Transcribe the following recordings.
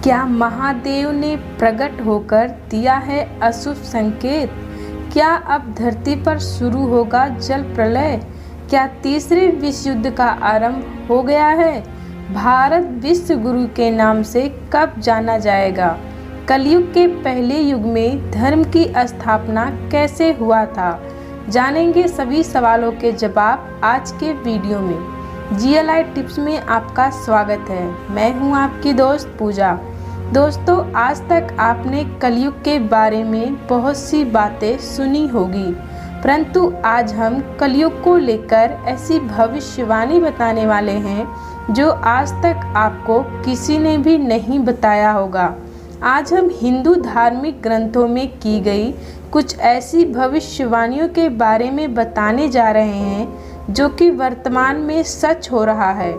क्या महादेव ने प्रकट होकर दिया है अशुभ संकेत? क्या अब धरती पर शुरू होगा जल प्रलय? क्या तीसरे विश्व युद्ध का आरंभ हो गया है? भारत विश्व गुरु के नाम से कब जाना जाएगा? कलयुग के पहले युग में धर्म की स्थापना कैसे हुआ था? जानेंगे सभी सवालों के जवाब आज के वीडियो में। GLI टिप्स में आपका स्वागत है। मैं हूं आपकी दोस्त पूजा। दोस्तों, आज तक आपने कलयुग के बारे में बहुत सी बातें सुनी होगी, परंतु आज हम कलयुग को लेकर ऐसी भविष्यवाणी बताने वाले हैं जो आज तक आपको किसी ने भी नहीं बताया होगा। आज हम हिंदू धार्मिक ग्रंथों में की गई कुछ ऐसी भविष्यवाणियों के बारे में बताने जा रहे हैं जो कि वर्तमान में सच हो रहा है।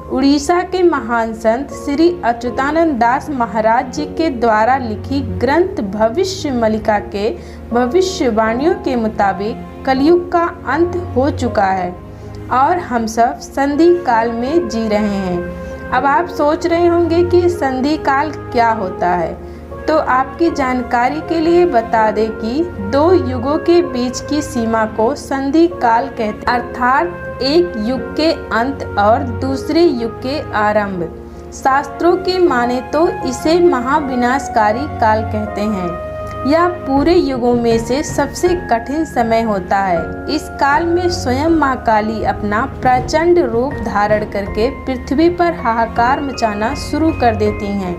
उड़ीसा के महान संत श्री अच्युतानंद दास महाराज जी के द्वारा लिखी ग्रंथ भविष्य मलिका के भविष्यवाणियों के मुताबिक कलयुग का अंत हो चुका है और हम सब संधि काल में जी रहे हैं। अब आप सोच रहे होंगे कि संधि काल क्या होता है, तो आपकी जानकारी के लिए बता दें कि दो युगों के बीच की सीमा को संधि काल कहते हैं, अर्थात एक युग के अंत और दूसरे युग के आरंभ। शास्त्रों के माने तो इसे महाविनाशकारी काल कहते हैं। यह पूरे युगों में से सबसे कठिन समय होता है। इस काल में स्वयं माँ काली अपना प्रचंड रूप धारण करके पृथ्वी पर हाहाकार मचाना शुरू कर देती हैं।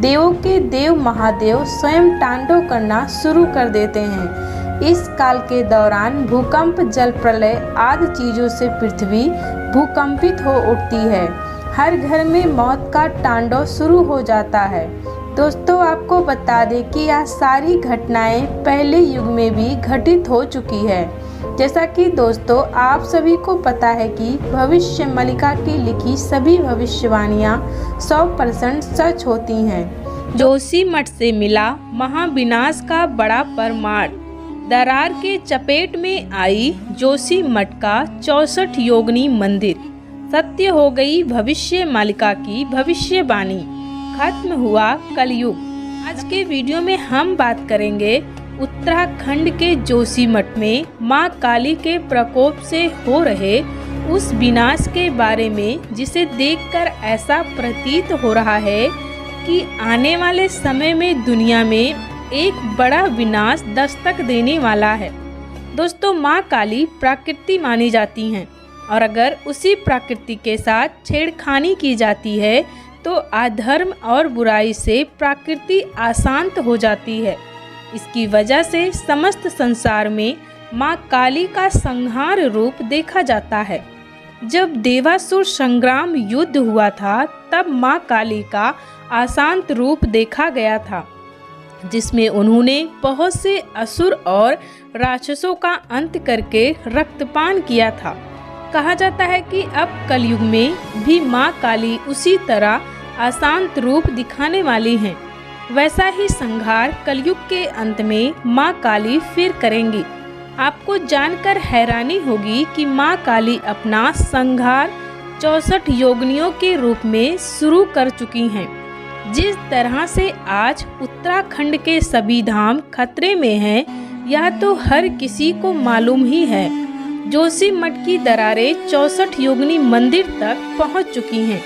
देवों के देव महादेव स्वयं तांडव करना शुरू कर देते हैं। इस काल के दौरान भूकंप, जल प्रलय आदि चीजों से पृथ्वी भूकंपित हो उठती है। हर घर में मौत का तांडव शुरू हो जाता है। दोस्तों, आपको बता दें कि यह सारी घटनाएं पहले युग में भी घटित हो चुकी है। जैसा कि दोस्तों आप सभी को पता है कि भविष्य मलिका की लिखी सभी भविष्यवाणियां 100% सच होती हैं। जोशीमठ से मिला महाविनाश का बड़ा परमाण, दरार के चपेट में आई जोशीमठ का 64 योगिनी मंदिर, सत्य हो गई भविष्य मालिका की भविष्यवाणी, खत्म हुआ कलयुग। आज के वीडियो में हम बात करेंगे उत्तराखंड के जोशीमठ में मां काली के प्रकोप से हो रहे उस विनाश के बारे में, जिसे देखकर ऐसा प्रतीत हो रहा है कि आने वाले समय में दुनिया में एक बड़ा विनाश दस्तक देने वाला है। दोस्तों, मां काली प्रकृति मानी जाती हैं और अगर उसी प्रकृति के साथ छेड़खानी की जाती है तो अधर्म और बुराई से प्रकृति अशांत हो जाती है। इसकी वजह से समस्त संसार में मां काली का संहार रूप देखा जाता है। जब देवासुर संग्राम युद्ध हुआ था तब मां काली का अशांत रूप देखा गया था, जिसमें उन्होंने बहुत से असुर और राक्षसों का अंत करके रक्तपान किया था। कहा जाता है कि अब कलयुग में भी मां काली उसी तरह अशांत रूप दिखाने वाली हैं। वैसा ही संहार कलयुग के अंत में मां काली फिर करेंगी। आपको जानकर हैरानी होगी कि मां काली अपना संहार 64 योगिनियों के रूप में शुरू कर चुकी हैं। जिस तरह से आज उत्तराखंड के सभी धाम खतरे में हैं, यह तो हर किसी को मालूम ही है। जोशीमठ की दरारें 64 योगिनी मंदिर तक पहुंच चुकी हैं।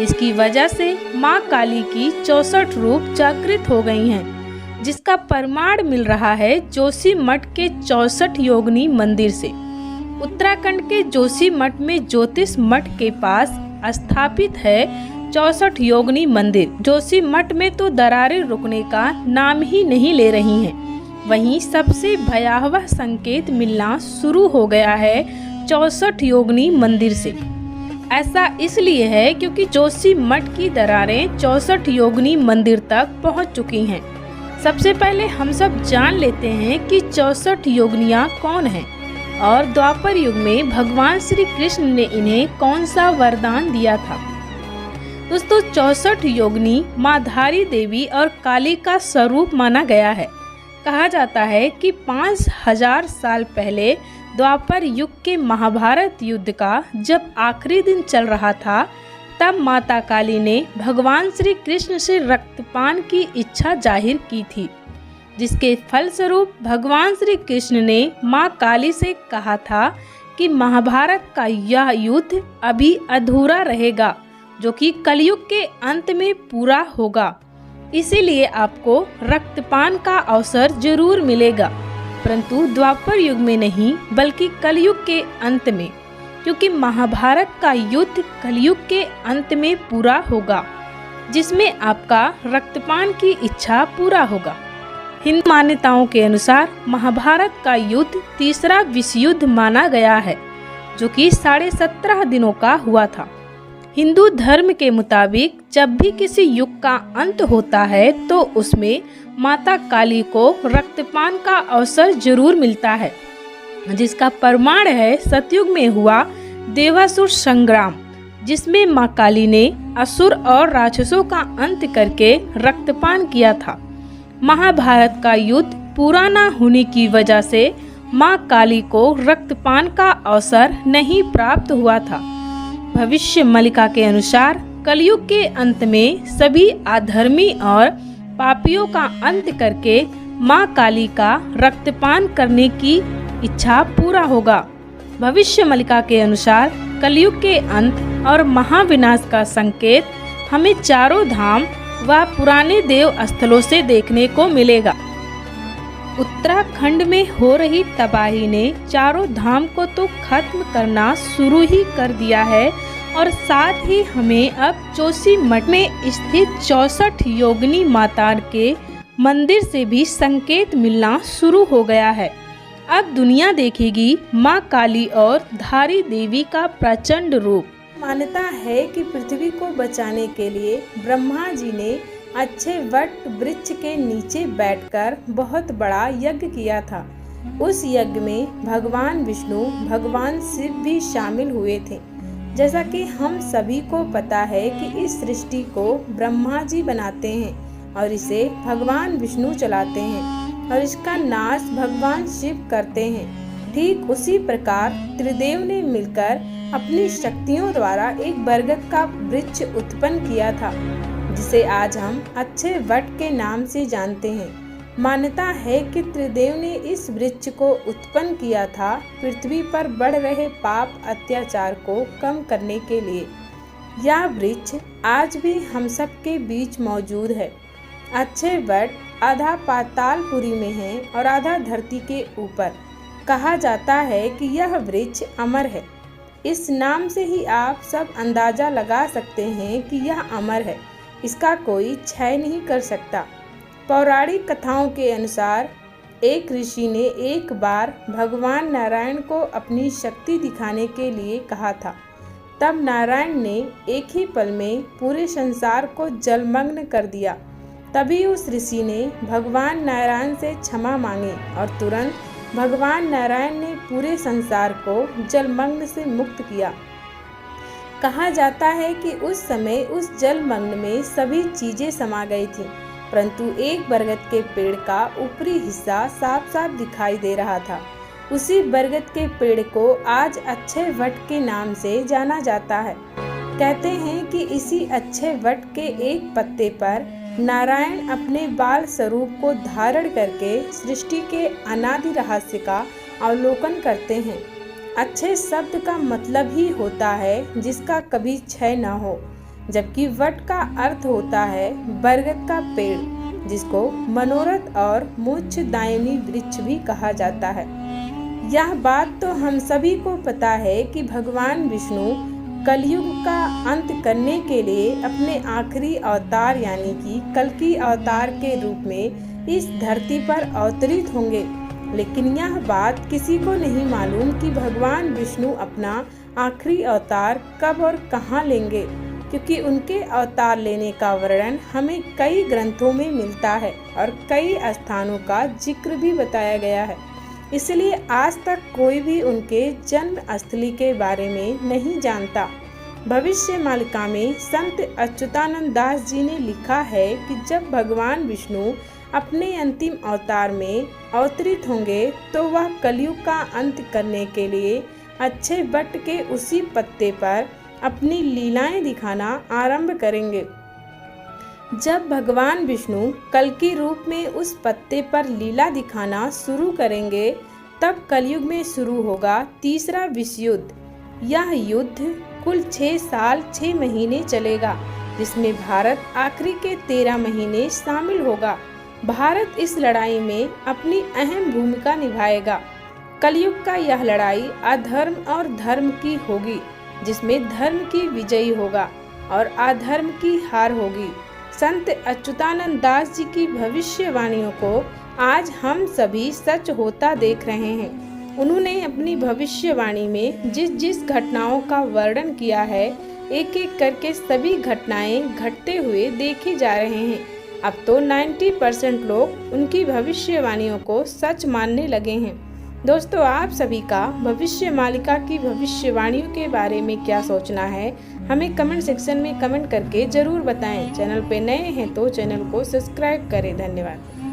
इसकी वजह से मां काली की 64 रूप जागृत हो गई हैं, जिसका प्रमाण मिल रहा है जोशीमठ के 64 योगिनी मंदिर से। उत्तराखंड के जोशीमठ में ज्योतिष मठ के पास स्थापित है 64 योगिनी मंदिर। जोशीमठ में तो दरारें रुकने का नाम ही नहीं ले रही हैं। वहीं सबसे भयावह संकेत मिलना शुरू हो गया है 64 योगिनी मंदिर से। ऐसा इसलिए है क्योंकि जोशीमठ की दरारें 64 योगिनी मंदिर तक पहुंच चुकी हैं। सबसे पहले हम सब जान लेते हैं कि 64 योगिनियां कौन हैं और द्वापर युग में भगवान श्री कृष्ण ने इन्हें कौन सा वरदान दिया था। दोस्तों, 64 योगिनी मां धारी देवी और काली का स्वरूप माना गया है। कहा जाता है कि 5000 साल पहले द्वापर युग के महाभारत युद्ध का जब आखिरी दिन चल रहा था, तब माता काली ने भगवान श्री कृष्ण से रक्तपान की इच्छा जाहिर की थी, जिसके फलस्वरूप भगवान श्री कृष्ण ने माँ काली से कहा था कि महाभारत का यह युद्ध अभी अधूरा रहेगा, जो कि कलयुग के अंत में पूरा होगा। इसीलिए आपको रक्तपान का अवसर जरूर मिलेगा, परंतु द्वापर युग में नहीं बल्कि कलयुग के अंत में, क्योंकि महाभारत का युद्ध कलयुग के अंत में पूरा होगा, जिसमें आपका रक्तपान की इच्छा पूरा होगा। हिंदू मान्यताओं के अनुसार महाभारत का युद्ध तीसरा विश्व युद्ध माना गया है, जो कि 17.5 दिनों का हुआ था। हिंदू धर्म के मुताबिक जब भी किसी युग का अंत होता है तो उसमें माता काली को रक्तपान का अवसर जरूर मिलता है, जिसका प्रमाण है सतयुग में हुआ देवासुर संग्राम, जिसमें माँ काली ने असुर और राक्षसों का अंत करके रक्तपान किया था। महाभारत का युद्ध पूरा न होने की वजह से माँ काली को रक्तपान का अवसर नहीं प्राप्त हुआ था। भविष्य मलिका के अनुसार कलयुग के अंत में सभी अधर्मी और पापियों का अंत करके माँ काली का रक्तपान करने की इच्छा पूरा होगा। भविष्य मलिका के अनुसार कलयुग के अंत और महाविनाश का संकेत हमें चारों धाम व पुराने देव स्थलों से देखने को मिलेगा। उत्तराखंड में हो रही तबाही ने चारों धाम को तो खत्म करना शुरू ही कर दिया है, और साथ ही हमें अब जोशीमठ में स्थित 64 योगिनी माता के मंदिर से भी संकेत मिलना शुरू हो गया है। अब दुनिया देखेगी माँ काली और धारी देवी का प्रचंड रूप। मान्यता है कि पृथ्वी को बचाने के लिए ब्रह्मा जी ने अच्छे वट वृक्ष के नीचे बैठकर बहुत बड़ा यज्ञ किया था। उस यज्ञ में भगवान विष्णु, भगवान शिव भी शामिल हुए थे। जैसा कि हम सभी को पता है कि इस सृष्टि को ब्रह्मा जी बनाते हैं और इसे भगवान विष्णु चलाते हैं और इसका नाश भगवान शिव करते हैं। ठीक उसी प्रकार त्रिदेव ने मिलकर अपनी शक्तियों द्वारा एक बरगद का वृक्ष उत्पन्न किया था, जिसे आज हम अच्छे वट के नाम से जानते हैं। मान्यता है कि त्रिदेव ने इस वृक्ष को उत्पन्न किया था पृथ्वी पर बढ़ रहे पाप अत्याचार को कम करने के लिए। यह वृक्ष आज भी हम सब के बीच मौजूद है। अच्छे वट आधा पातालपुरी में है और आधा धरती के ऊपर। कहा जाता है कि यह वृक्ष अमर है। इस नाम से ही आप सब अंदाजा लगा सकते हैं कि यह अमर है, इसका कोई क्षय नहीं कर सकता। पौराणिक कथाओं के अनुसार एक ऋषि ने एक बार भगवान नारायण को अपनी शक्ति दिखाने के लिए कहा था। तब नारायण ने एक ही पल में पूरे संसार को जलमग्न कर दिया। तभी उस ऋषि ने भगवान नारायण से क्षमा मांगी और तुरंत भगवान नारायण ने पूरे संसार को जलमग्न से मुक्त किया। कहा जाता है कि उस समय उस जलमग्न में सभी चीजें समा गई थी, परंतु एक बरगद के पेड़ का ऊपरी हिस्सा साफ साफ दिखाई दे रहा था। उसी बरगद के पेड़ को आज अच्छे वट के नाम से जाना जाता है। कहते हैं कि इसी अच्छे वट के एक पत्ते पर नारायण अपने बाल स्वरूप को धारण करके सृष्टि के अनादि रहस्य का अवलोकन करते हैं। अच्छे शब्द का मतलब ही होता है जिसका कभी क्षय न हो, जबकि वट का अर्थ होता है बरगद का पेड़, जिसको मनोरथ और मोक्षदायिनी वृक्ष भी कहा जाता है। यह बात तो हम सभी को पता है कि भगवान विष्णु कलयुग का अंत करने के लिए अपने आखिरी अवतार यानी कि कल्कि अवतार के रूप में इस धरती पर अवतरित होंगे। लेकिन यह बात किसी को नहीं मालूम कि भगवान विष्णु अपना आखिरी अवतार कब और कहाँ लेंगे, क्योंकि उनके अवतार लेने का वर्णन हमें कई ग्रंथों में मिलता है और कई स्थानों का जिक्र भी बताया गया है। इसलिए आज तक कोई भी उनके जन्म स्थली के बारे में नहीं जानता। भविष्य मालिका में संत अच्युतानंद दास जी ने लिखा है कि जब भगवान विष्णु अपने अंतिम अवतार में अवतरित होंगे तो वह कलयुग का अंत करने के लिए अच्छे वट के उसी पत्ते पर अपनी लीलाएं दिखाना आरंभ करेंगे। जब भगवान विष्णु कल्कि रूप में उस पत्ते पर लीला दिखाना शुरू करेंगे, तब कलयुग में शुरू होगा तीसरा विश्व युद्ध। यह युद्ध कुल 6 साल 6 महीने चलेगा, जिसमें भारत आखिरी के 13 महीने शामिल होगा। भारत इस लड़ाई में अपनी अहम भूमिका निभाएगा। कलयुग का यह लड़ाई अधर्म और धर्म की होगी, जिसमें धर्म की विजयी होगा और अधर्म की हार होगी। संत अच्युतानंद दास जी की भविष्यवाणियों को आज हम सभी सच होता देख रहे हैं। उन्होंने अपनी भविष्यवाणी में जिस जिस घटनाओं का वर्णन किया है, एक एक करके सभी घटनाएं घटते हुए देखे जा रहे हैं। अब तो 90% लोग उनकी भविष्यवाणियों को सच मानने लगे हैं। दोस्तों, आप सभी का भविष्य मालिका की भविष्यवाणियों के बारे में क्या सोचना है, हमें कमेंट सेक्शन में कमेंट करके ज़रूर बताएं। चैनल पे नए हैं तो चैनल को सब्सक्राइब करें। धन्यवाद।